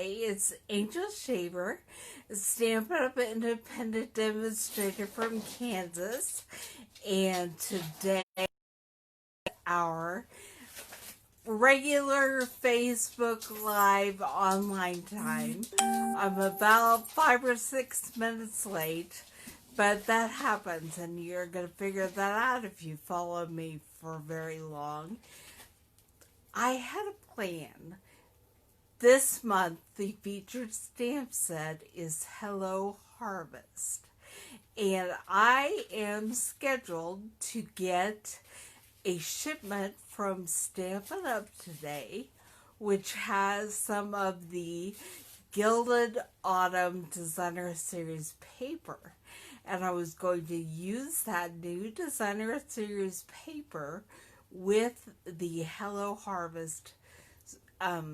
it's Angel Shaver, Stamp Up Independent Demonstrator from Kansas, and today our regular Facebook Live online time. I'm about 5 or 6 minutes late, but that happens, and you're going to figure that out if you follow me for very long. I had a plan. This month, the featured stamp set is Hello Harvest, and I am scheduled to get a shipment from Stampin' Up! Today, which has some of the Gilded Autumn Designer Series paper. And I was going to use that new Designer Series paper with the Hello Harvest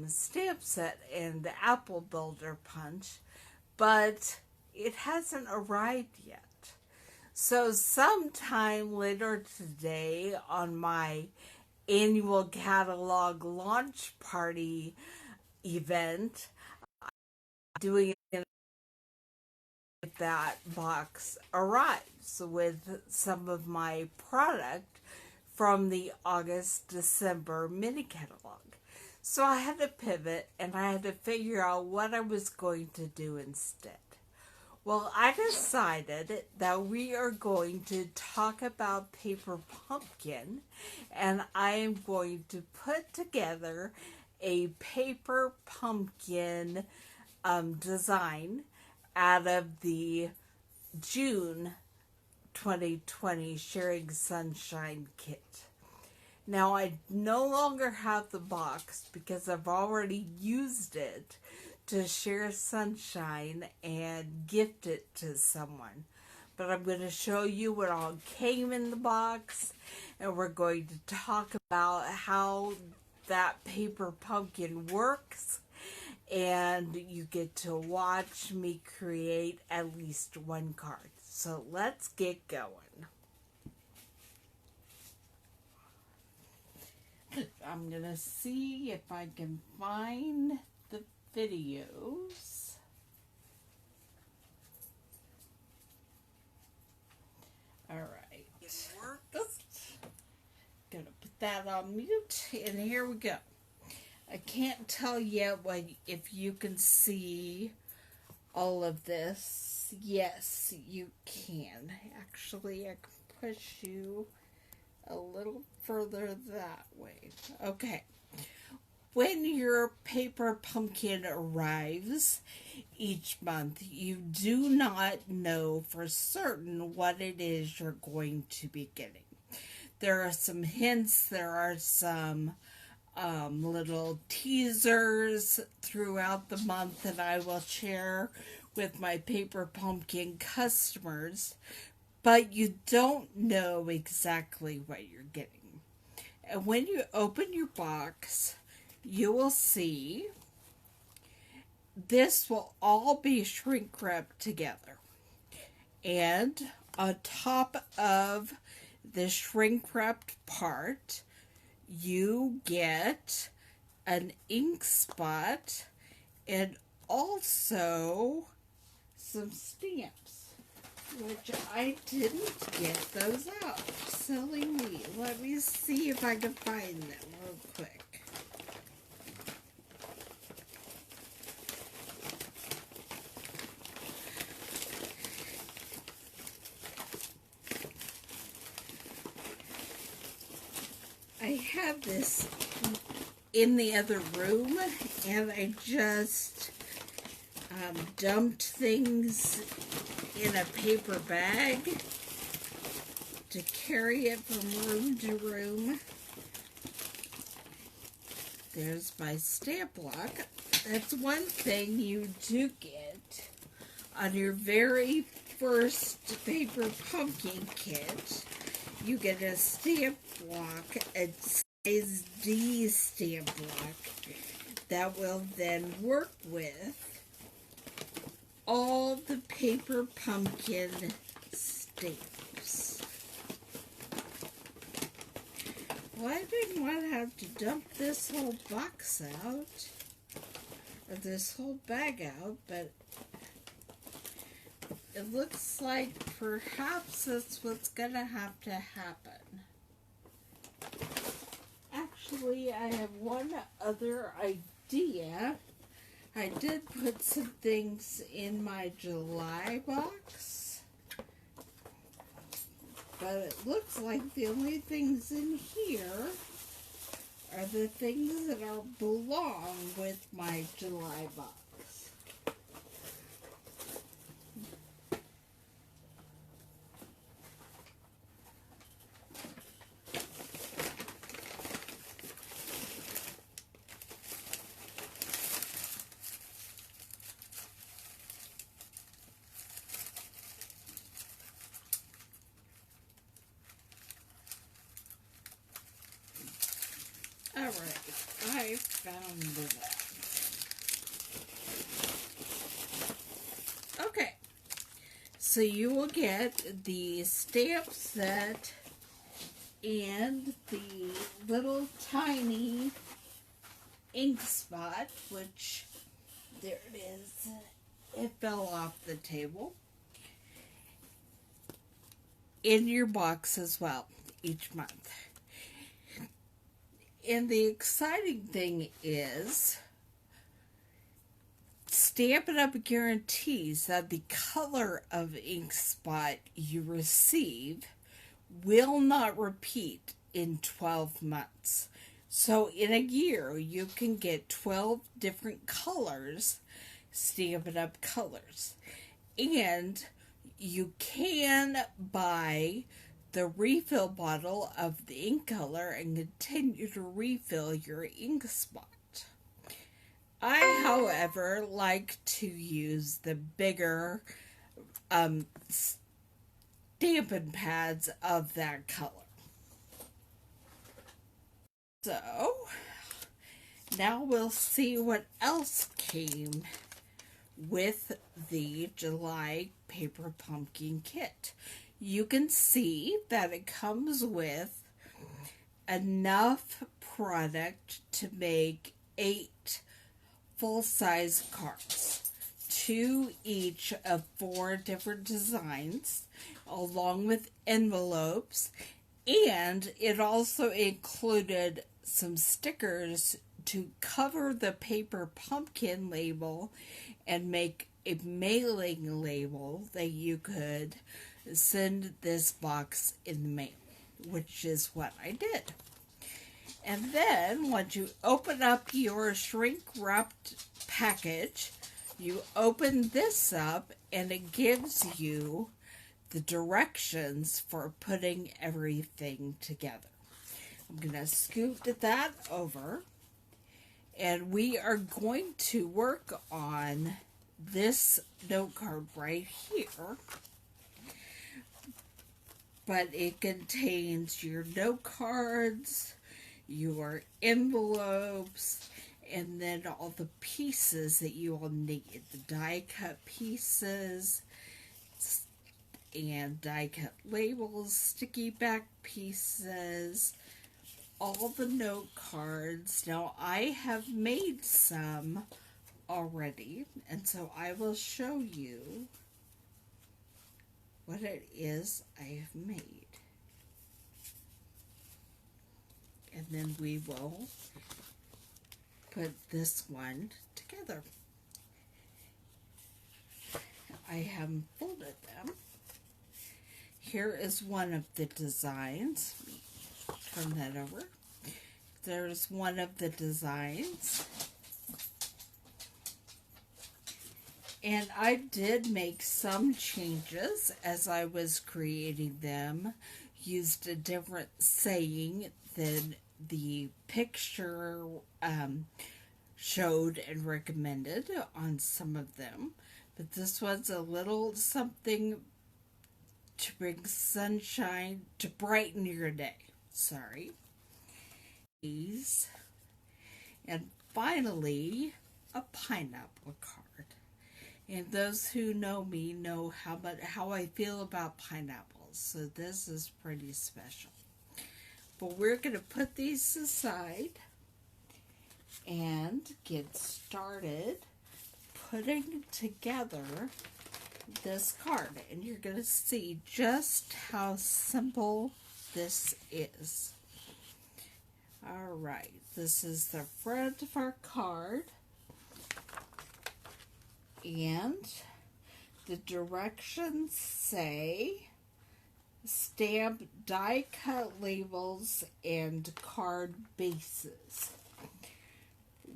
stamp set and the Apple Builder Punch, but it hasn't arrived yet. So sometime later today on my annual catalog launch party event, I'm doing it if that box arrives with some of my product from the August-December mini catalog. So I had to pivot and I had to figure out what I was going to do instead. Well, I decided that we are going to talk about Paper Pumpkin, and I am going to put together a Paper Pumpkin design out of the June 2020 Sharing Sunshine kit. Now, I no longer have the box because I've already used it to share sunshine and gift it to someone. But I'm going to show you what all came in the box, and we're going to talk about how that Paper Pumpkin works, and you get to watch me create at least one card. So let's get going. I'm going to see if I can find the videos. All right. It works. Gonna put that on mute, and here we go. I can't tell yet if you can see all of this. Yes, you can. Actually, I can push you a little further that way. Okay. When your Paper Pumpkin arrives each month, you do not know for certain what it is you're going to be getting. There are some hints, there are some little teasers throughout the month that I will share with my Paper Pumpkin customers, but you don't know exactly what you're getting. And when you open your box, you will see this will all be shrink wrapped together. And on top of the shrink wrapped part, you get an ink spot and also some stamps, which I didn't get those out. Silly me. Let me see if I can find them real quick. I have this in the other room, and I just dumped things in a paper bag to carry it from room to room. There's my stamp block. That's one thing you do get on your very first Paper Pumpkin kit. You get a stamp block, a size D stamp block that will then work with all the Paper Pumpkin stamps. Well, I didn't want to have to dump this whole box out. this whole bag out, but it looks like perhaps that's what's gonna have to happen. Actually, I have one other idea. I did put some things in my July box, but it looks like the only things in here are the things that belong with my July box. Alright, I found that. Okay, so you will get the stamp set and the little tiny ink spot, which, there it is, it fell off the table, in your box as well, each month. And the exciting thing is, Stampin' Up! Guarantees that the color of ink spot you receive will not repeat in 12 months. So in a year, you can get 12 different colors, Stampin' Up! Colors. And you can buy the refill bottle of the ink color and continue to refill your ink spot. I, however, like to use the bigger stamping pads of that color. So, now we'll see what else came with the July Paper Pumpkin Kit. You can see that it comes with enough product to make 8 full-size cards, 2 each of 4 different designs, along with envelopes, and it also included some stickers to cover the paper pumpkin label and make a mailing label that you could send this box in the mail, which is what I did. And then once you open up your shrink wrapped package, you open this up and it gives you the directions for putting everything together. I'm going to scoot that over, and we are going to work on this note card right here. But it contains your note cards, your envelopes, and then all the pieces that you will need. The die cut pieces and die cut labels, sticky back pieces, all the note cards. Now I have made some already, and so I will show you what it is I have made. And then we will put this one together. I have folded them. Here is one of the designs. Turn that over. There's one of the designs. And I did make some changes as I was creating them. Used a different saying than the picture showed and recommended on some of them. But this was a little something to bring sunshine, to brighten your day. Sorry. And finally, a pineapple card. And those who know me know how I feel about pineapples. So this is pretty special. But we're going to put these aside. and get started putting together this card. And you're going to see just how simple this is. All right, this is the front of our card. And the directions say stamp die-cut labels and card bases.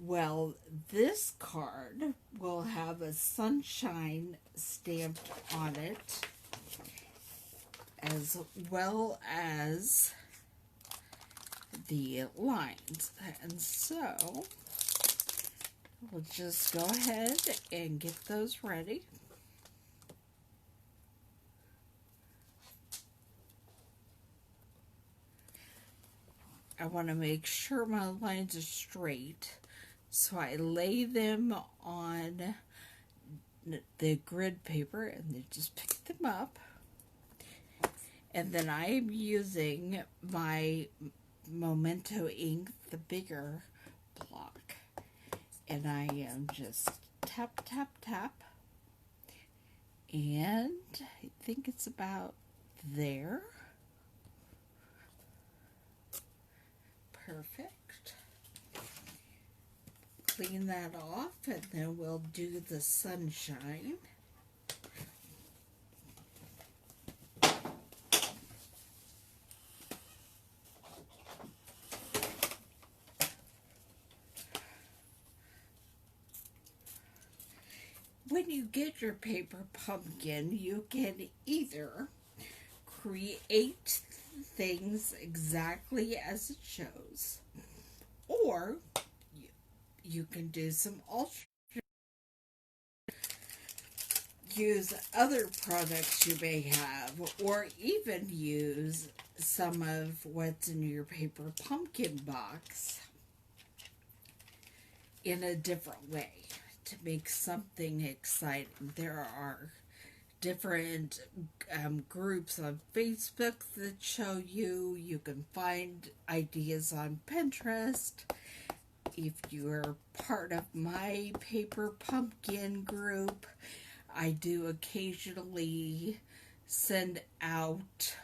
Well, this card will have a sunshine stamped on it, as well as the lines. And so we'll just go ahead and get those ready. I want to make sure my lines are straight, so I lay them on the grid paper and then just pick them up. And then I am using my Memento ink, the bigger block, and I am just tap, tap, tap, and I think it's about there. Perfect. Clean that off, and then we'll do the sunshine. When you get your paper pumpkin, you can either create things exactly as it shows, or you can do some alternate, use other products you may have, or even use some of what's in your paper pumpkin box in a different way to make something exciting. There are different groups on Facebook that show you. You can find ideas on Pinterest. If you're part of my paper pumpkin group, I do occasionally send out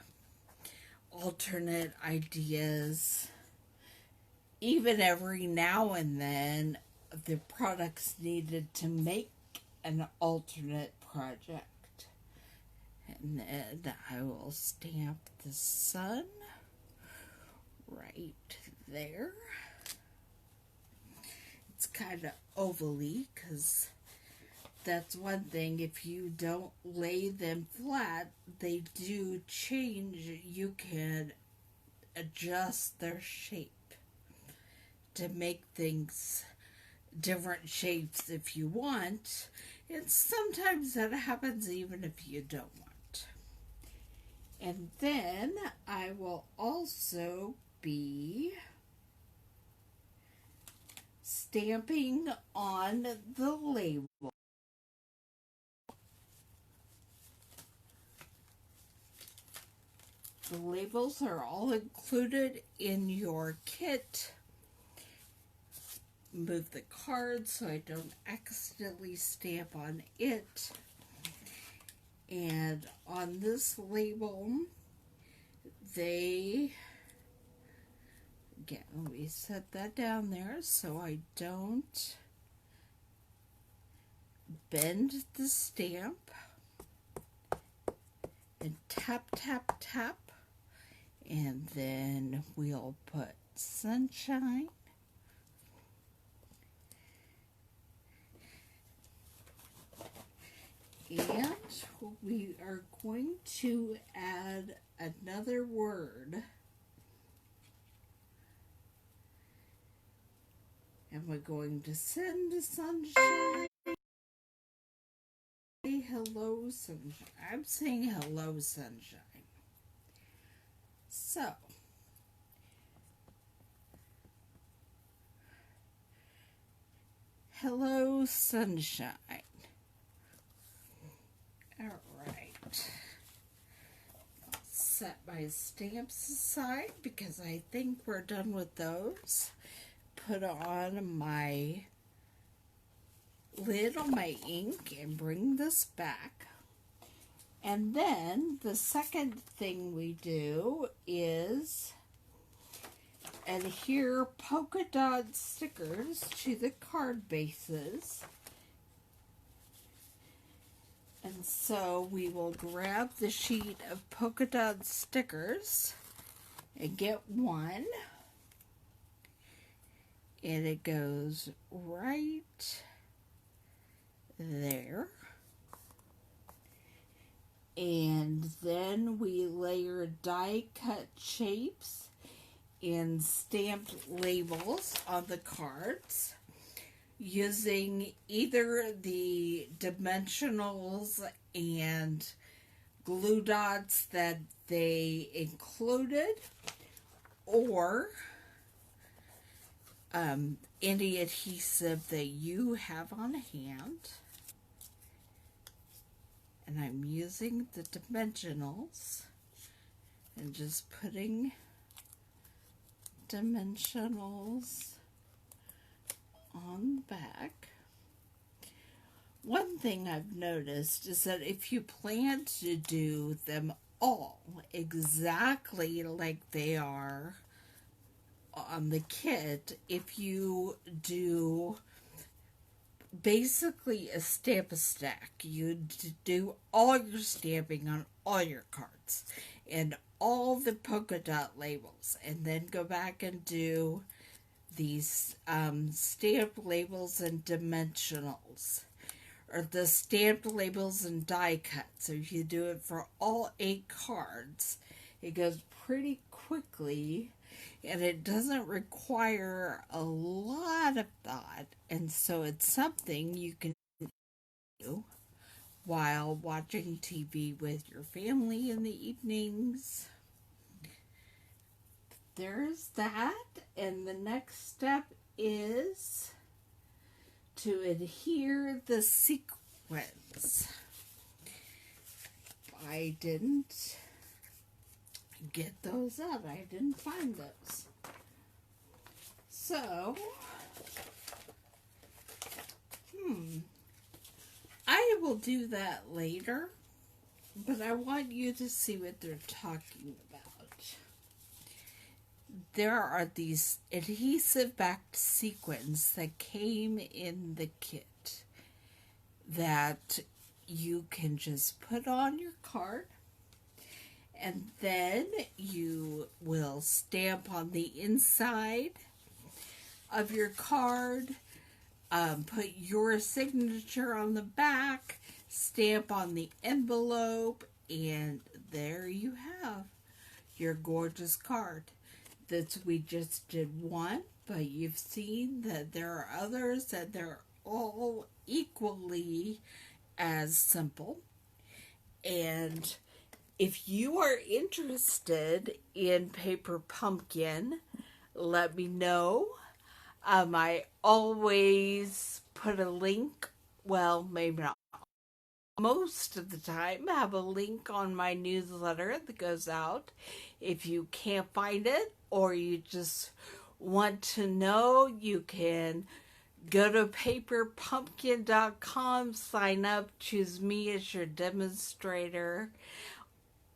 alternate ideas. Even every now and then, the products needed to make an alternate project. And then I will stamp the sun right there. It's kind of ovally because that's one thing. If you don't lay them flat, they do change. You can adjust their shape to make things different shapes if you want. And sometimes that happens even if you don't want. And then I will also be stamping on the label. The labels are all included in your kit. Move the card so I don't accidentally stamp on it. And on this label, again, let me set that down there so I don't bend the stamp. And tap, tap, tap. And then we'll put sunshine. And we are going to add another word. And we're going to send sunshine. Hello, sunshine. I'm saying hello, sunshine. So, hello, sunshine. All right. Set my stamps aside because I think we're done with those. put on my lid on my ink and bring this back. And then the second thing we do is adhere polka dot stickers to the card bases. And so we will grab the sheet of polka dot stickers and get one. And it goes right there. And then we layer die cut shapes and stamped labels on the cards using either the dimensionals and glue dots that they included, or any adhesive that you have on hand. And I'm using the dimensionals and just putting dimensionals on the back. One thing I've noticed is that if you plan to do them all exactly like they are on the kit, if you do basically a stamp a stack, you do all your stamping on all your cards and all the polka dot labels, and then go back and do these stamped labels and dimensionals, or the stamped labels and die cut. So if you do it for all 8 cards, it goes pretty quickly, and it doesn't require a lot of thought, and so it's something you can do while watching TV with your family in the evenings. There's that, and the next step is to adhere the sequins. I didn't get those out. I didn't find those. So, I will do that later, but I want you to see what they're talking about. There are these adhesive-backed sequins that came in the kit that you can just put on your card, and then you will stamp on the inside of your card, put your signature on the back, stamp on the envelope, and there you have your gorgeous card. We just did one, but you've seen that there are others, and they're all equally as simple. And if you are interested in Paper Pumpkin, let me know. I always put a link, well, maybe not most of the time, have a link on my newsletter that goes out. If you can't find it, or you just want to know, you can go to paperpumpkin.com, sign up, choose me as your demonstrator,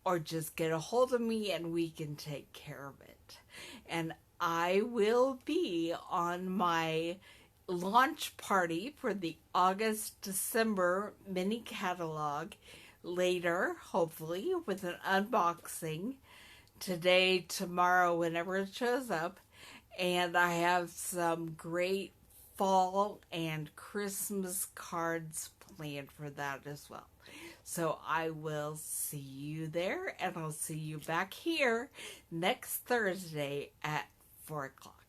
or just get a hold of me and we can take care of it. And I will be on my launch party for the August-December mini catalog later, hopefully, with an unboxing today, tomorrow, whenever it shows up. And I have some great fall and Christmas cards planned for that as well. So I will see you there, and I'll see you back here next Thursday at 4 o'clock.